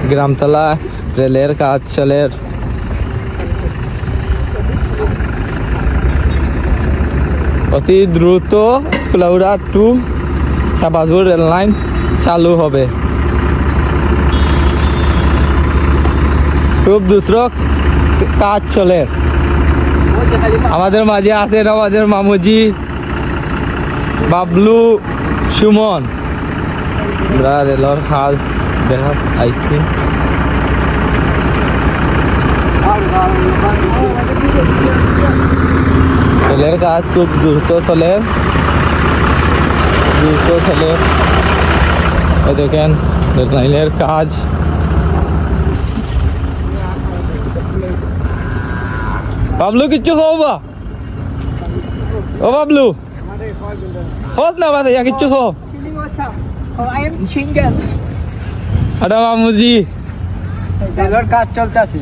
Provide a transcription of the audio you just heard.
গ্রামতলা রেলের কাজ চলে। অতি দ্রুত কুলাউড়া টু সাবাজুর রেল লাইন চালু হবে। খুব দ্রুত কাজ চলে। আমাদের মাঝে আছেন আমাদের মামুজি বাবলু সুমন। আমরা রেলের কাজ দেখা আইছি। রেলের কাজ খুব দ্রুত চলে। দেখেন রেল লাইনের কাজ। বাবলু কিচ্ছু খাওয়া ও বাবলু হোক না বাদে কিচ্ছু খাও। মামুজি কাজ চলতেছে।